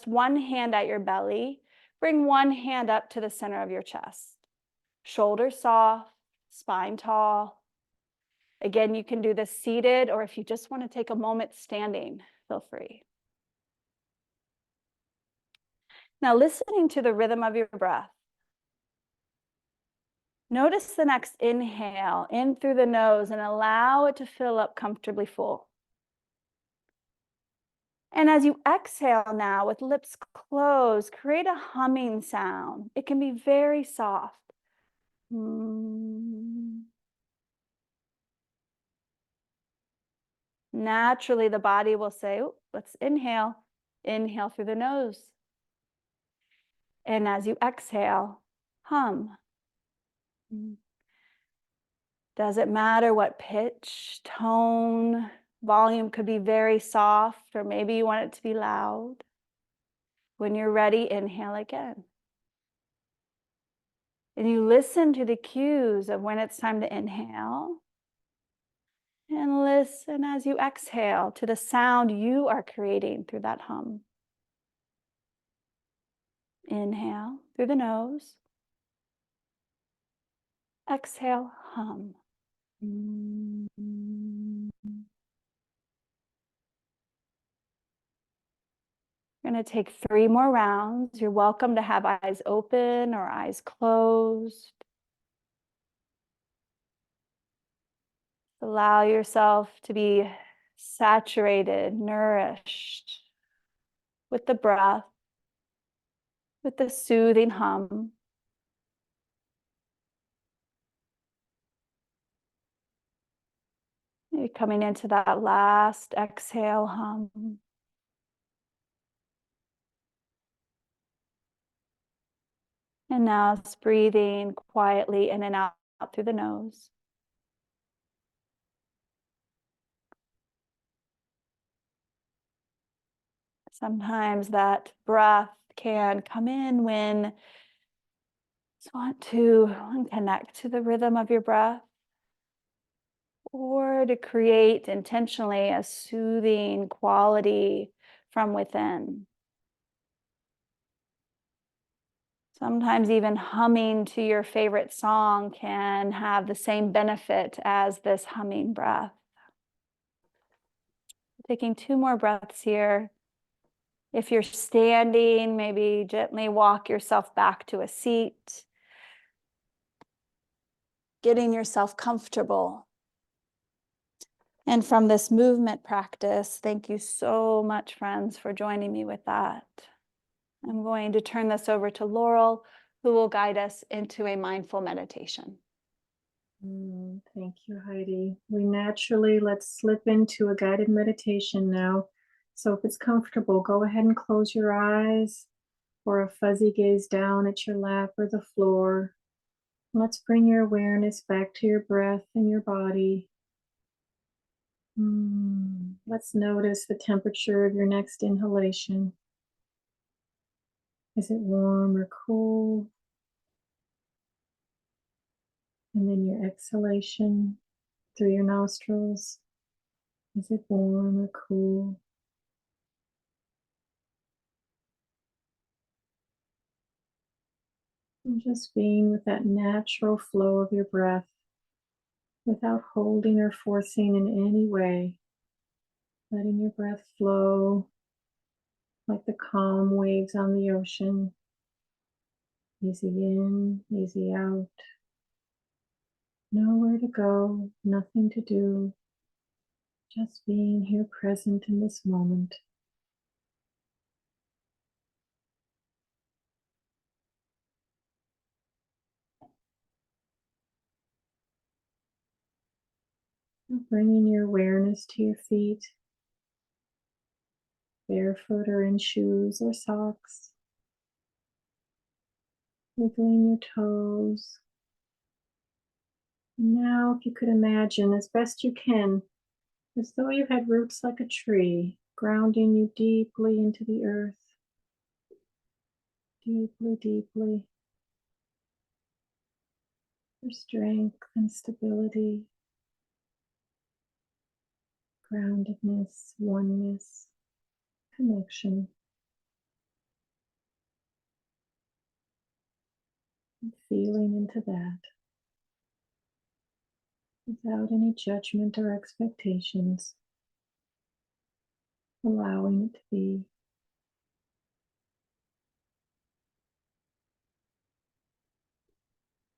1 hand at your belly, bring 1 hand up to the center of your chest. Shoulders soft, spine tall. Again, you can do this seated, or if you just want to take a moment standing, feel free. Now, listening to the rhythm of your breath. Notice the next inhale in through the nose and allow it to fill up comfortably full. And as you exhale now with lips closed, create a humming sound. It can be very soft. Naturally, the body will say, let's inhale. Inhale through the nose. And as you exhale, hum. Doesn't matter what pitch, tone, volume, could be very soft, or maybe you want it to be loud. When you're ready, inhale again. And you listen to the cues of when it's time to inhale. And listen as you exhale to the sound you are creating through that hum. Inhale through the nose. Exhale, hum. We're going to take 3 more rounds. You're welcome to have eyes open or eyes closed. Allow yourself to be saturated, nourished with the breath, with the soothing hum. Maybe coming into that last exhale hum. And now just breathing quietly in and out through the nose. Sometimes that breath can come in when you want to connect to the rhythm of your breath, or to create intentionally a soothing quality from within. Sometimes even humming to your favorite song can have the same benefit as this humming breath. Taking 2 more breaths here. If you're standing, maybe gently walk yourself back to a seat, getting yourself comfortable. And from this movement practice, thank you so much, friends, for joining me with that. I'm going to turn this over to Laurel, who will guide us into a mindful meditation.
Thank you, Heidi. Let's slip into a guided meditation now. So if it's comfortable, go ahead and close your eyes or a fuzzy gaze down at your lap or the floor. Let's bring your awareness back to your breath and your body. Let's notice the temperature of your next inhalation. Is it warm or cool? And then your exhalation through your nostrils. Is it warm or cool? And just being with that natural flow of your breath without holding or forcing in any way. Letting your breath flow like the calm waves on the ocean. Easy in, easy out. Nowhere to go, nothing to do. Just being here present in this moment. And bringing your awareness to your feet, barefoot or in shoes or socks. Wiggling your toes. Now, if you could imagine as best you can, as though you had roots like a tree, grounding you deeply into the earth. Deeply, deeply. For strength and stability, groundedness, oneness, connection. And feeling into that without any judgment or expectations, allowing it to be.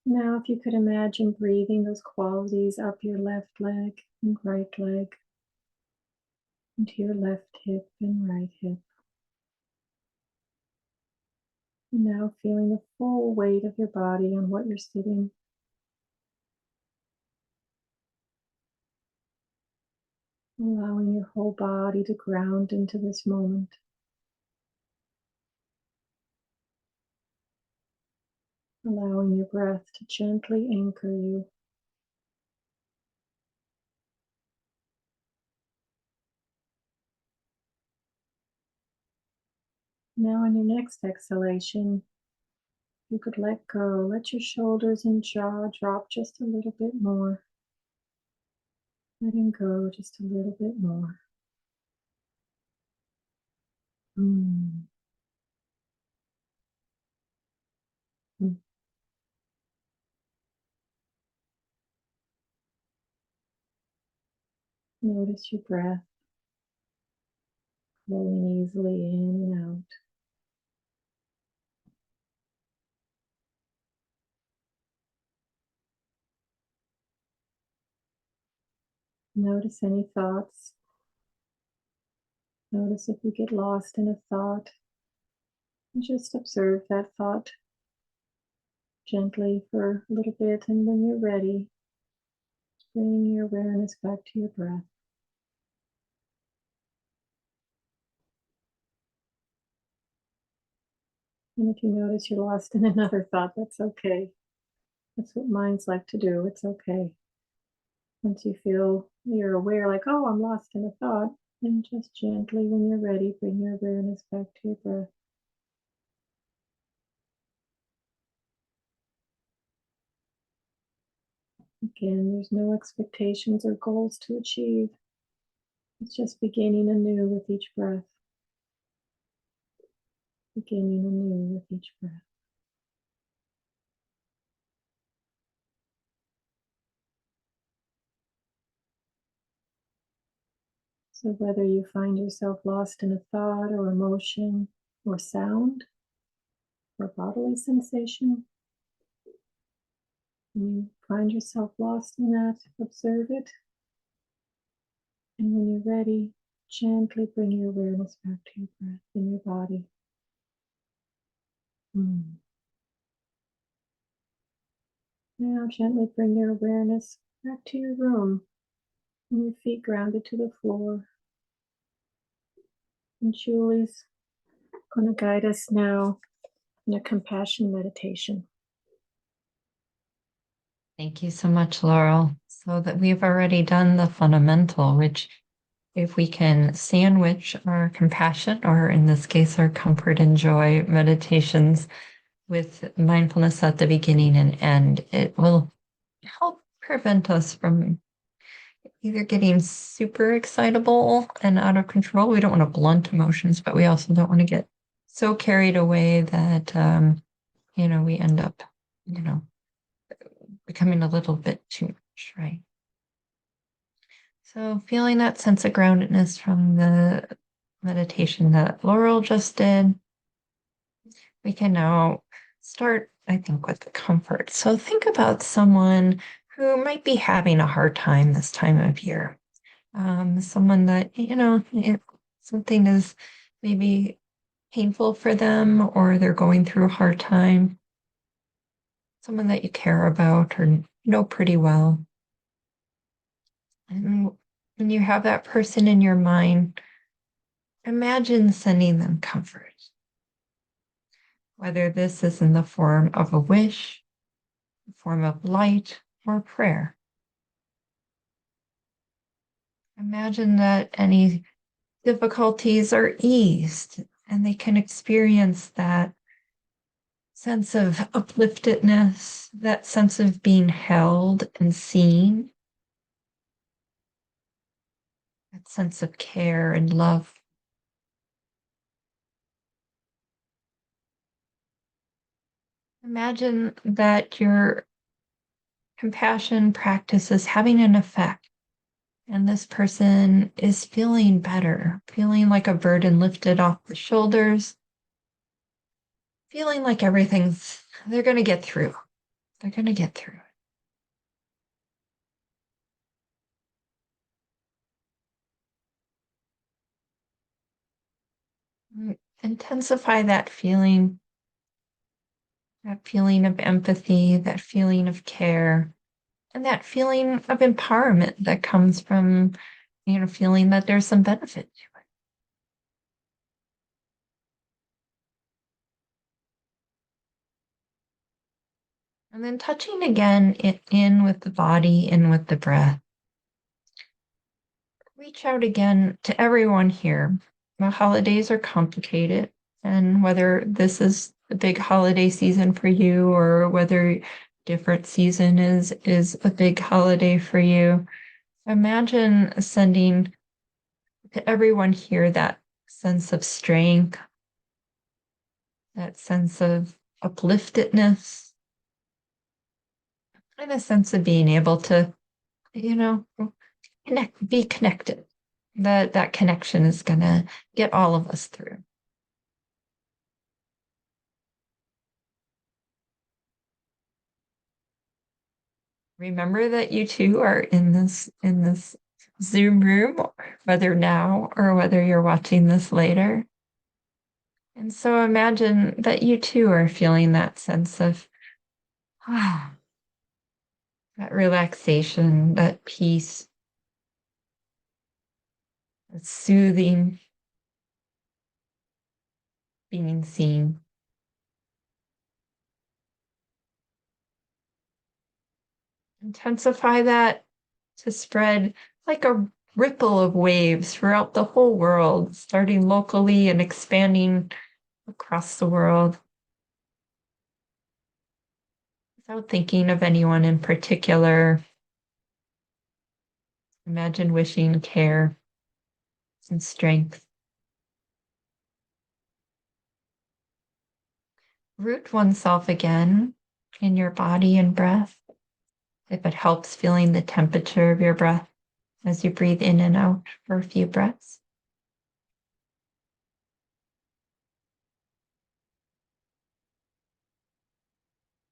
Now, if you could imagine breathing those qualities up your left leg and right leg, into your left hip and right hip. And now feeling the full weight of your body on what you're sitting. Allowing your whole body to ground into this moment. Allowing your breath to gently anchor you. Now on your next exhalation, you could let go. Let your shoulders and jaw drop just a little bit more. Letting go just a little bit more. Mm. Mm. Notice your breath. flowing easily in and out. Notice any thoughts. Notice if you get lost in a thought. And just observe that thought gently for a little bit, and when you're ready, bring your awareness back to your breath. And if you notice you're lost in another thought, that's okay. That's what minds like to do. It's okay. Once you feel you're aware, like, oh, I'm lost in a thought, then just gently, when you're ready, bring your awareness back to your breath. Again, there's no expectations or goals to achieve. It's just beginning anew with each breath. Beginning anew with each breath. So whether you find yourself lost in a thought or emotion or sound or bodily sensation, you find yourself lost in that, observe it. And when you're ready, gently bring your awareness back to your breath in your body. Now gently bring your awareness back to your room and your feet grounded to the floor. And Julie's going to guide us now in a compassion meditation.
Thank you so much, Laurel. So that we've already done the fundamental, which if we can sandwich our compassion, or in this case, our comfort and joy meditations with mindfulness at the beginning and end, it will help prevent us from either getting super excitable and out of control. We don't want to blunt emotions, but we also don't want to get so carried away that, we end up, becoming a little bit too much, right? So feeling that sense of groundedness from the meditation that Laurel just did, we can now start, I think, with the comfort. So think about someone who might be having a hard time this time of year. Someone that, if something is maybe painful for them or they're going through a hard time, someone that you care about or know pretty well. And when you have that person in your mind, imagine sending them comfort. Whether this is in the form of a wish, a form of light, or prayer. Imagine that any difficulties are eased and they can experience that sense of upliftedness, that sense of being held and seen, that sense of care and love. Imagine that your compassion practice is having an effect, and this person is feeling better, feeling like a burden lifted off the shoulders, feeling like they're going to get through. They're going to get through it. Intensify that feeling of empathy, that feeling of care, and that feeling of empowerment that comes from, feeling that there's some benefit to it. And then touching again in with the body, in with the breath. Reach out again to everyone here. The holidays are complicated, and whether this is the big holiday season for you or whether different season is a big holiday for you, imagine sending to everyone here that sense of strength, that sense of upliftedness, and a sense of being able to, be connected. that connection is going to get all of us through. Remember that you two are in this Zoom room, whether now or whether you're watching this later. And so imagine that you too are feeling that sense of that relaxation, that peace, that soothing, being seen. Intensify that to spread like a ripple of waves throughout the whole world, starting locally and expanding across the world. Without thinking of anyone in particular, imagine wishing care and strength. Root oneself again in your body and breath. If it helps, feeling the temperature of your breath as you breathe in and out for a few breaths.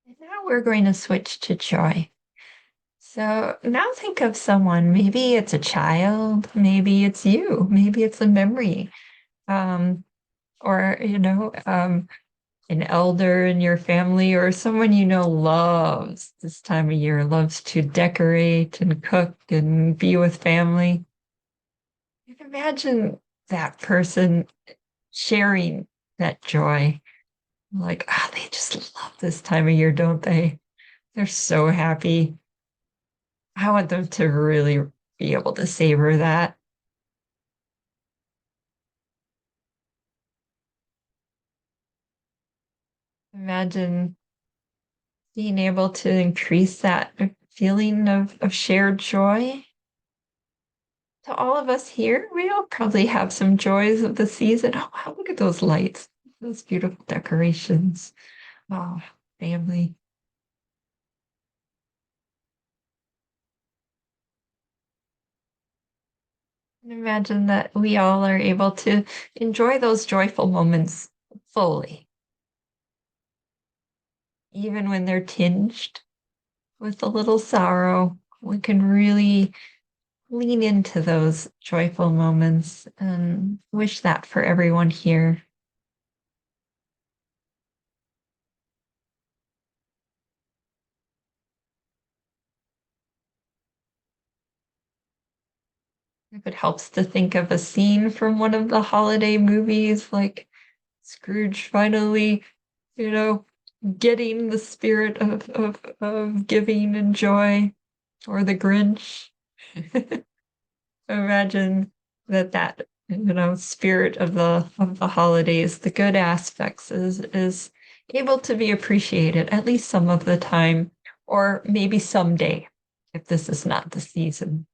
And now we're going to switch to joy. So now think of someone, maybe it's a child, maybe it's you, maybe it's a memory, or, an elder in your family or someone you know loves this time of year, loves to decorate and cook and be with family. You can imagine that person sharing that joy. Like, they just love this time of year, don't they? They're so happy. I want them to really be able to savor that. Imagine being able to increase that feeling of shared joy. To all of us here, we all probably have some joys of the season. Oh, wow, look at those lights, those beautiful decorations. Oh, family. And imagine that we all are able to enjoy those joyful moments fully, even when they're tinged with a little sorrow. We can really lean into those joyful moments and wish that for everyone here. If it helps to think of a scene from one of the holiday movies, like Scrooge finally, getting the spirit of giving and joy, or the Grinch. Imagine that spirit of the holidays, the good aspects is able to be appreciated at least some of the time, or maybe someday, if this is not the season,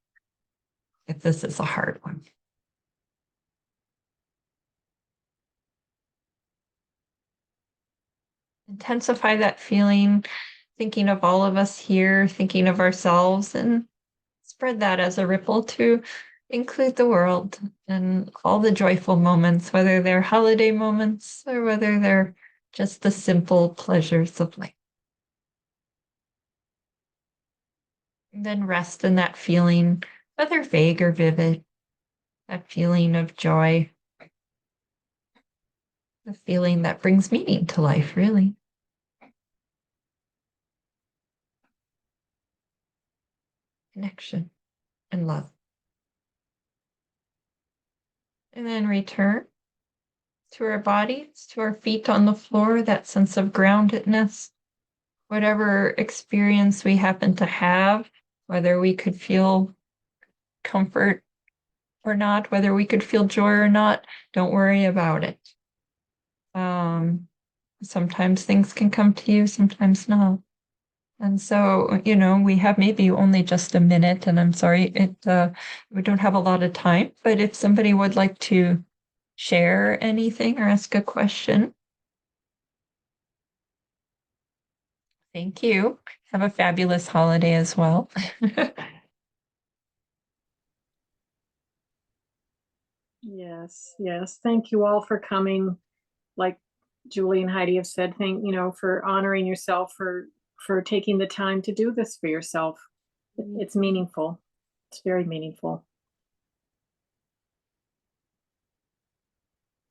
if this is a hard one. Intensify that feeling, thinking of all of us here, thinking of ourselves, and spread that as a ripple to include the world and all the joyful moments, whether they're holiday moments or whether they're just the simple pleasures of life. And then rest in that feeling, whether vague or vivid, that feeling of joy, the feeling that brings meaning to life, really. Connection and love. And then return to our bodies, to our feet on the floor, that sense of groundedness, whatever experience we happen to have, whether we could feel comfort or not, whether we could feel joy or not, don't worry about it. Sometimes things can come to you, sometimes not. And so, we have maybe only just a minute, and I'm sorry, we don't have a lot of time, but if somebody would like to share anything or ask a question. Thank you. Have a fabulous holiday as well.
Yes, yes. Thank you all for coming. Like Julie and Heidi have said, for honoring yourself, for taking the time to do this for yourself. It's meaningful. It's very meaningful.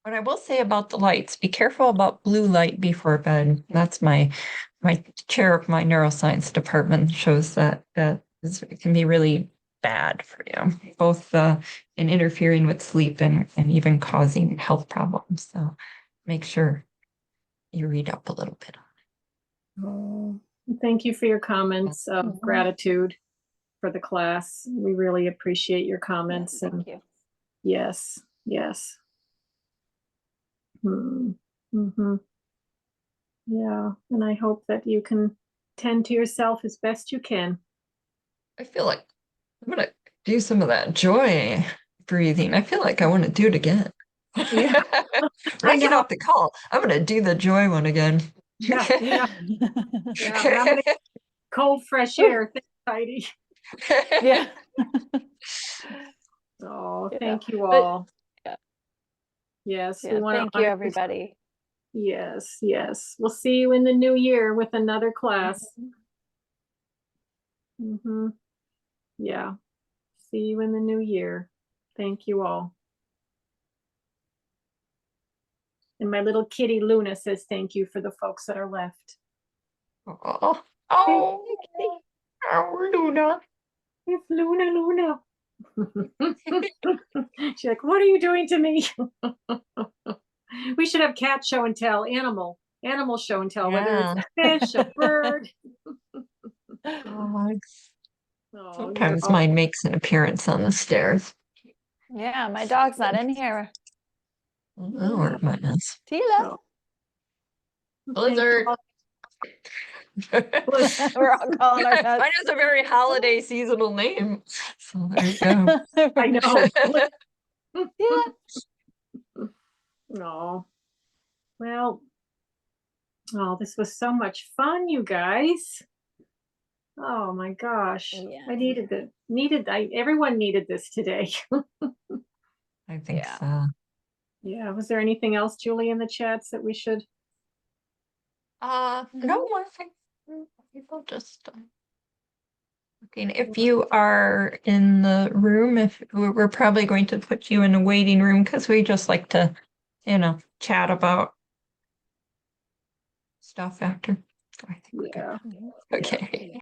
What I will say about the lights, be careful about blue light before bed. That's my chair of my neuroscience department shows that it can be really bad for you, both in interfering with sleep and even causing health problems. So make sure you read up a little bit on
Oh, thank you for your comments of gratitude for the class. We really appreciate your comments.
Yes, thank you.
Yes, yes. Mm-hmm. Yeah, and I hope that you can tend to yourself as best you can.
I feel like I'm gonna do some of that joy breathing. I feel like I want to do it again.
Yeah,
Right
I know.
off the call, I'm gonna do the joy one again.
Yeah, yeah, yeah. But I'm gonna cold, fresh air. Thanks, Heidi.
Yeah.
Oh,
Yeah.
thank you
But
all.
yeah,
Yes, we
yeah,
want
thank
to
you,
honor.
everybody.
Yes, yes. We'll see you in the new year with another class. Yeah. See you in the new year. Thank you all. And my little kitty Luna says thank you for the folks that are left.
Oh, oh, oh, Luna.
It's Luna. She's like, what are you doing to me? We should have cat show and tell, animal show and tell, whether it's a fish, a bird. Oh,
Sometimes mine makes an appearance on the stairs.
Yeah, my dog's not in here.
Oh, where mine is.
Tila.
Blizzard.
We're all calling our pets.
Mine has a very holiday seasonal name. So there you go.
I know.
Yeah.
Oh, well, this was so much fun, you guys. Oh my gosh.
Yeah.
I needed it. Everyone needed this today.
I think
Yeah.
so.
Yeah. Was there anything else, Julie, in the chats that we should?
No, I think people just looking. If you are in the room, if we're probably going to put you in a waiting room because we just like to, chat about stuff after. So I think we're good.
Yeah.
Okay.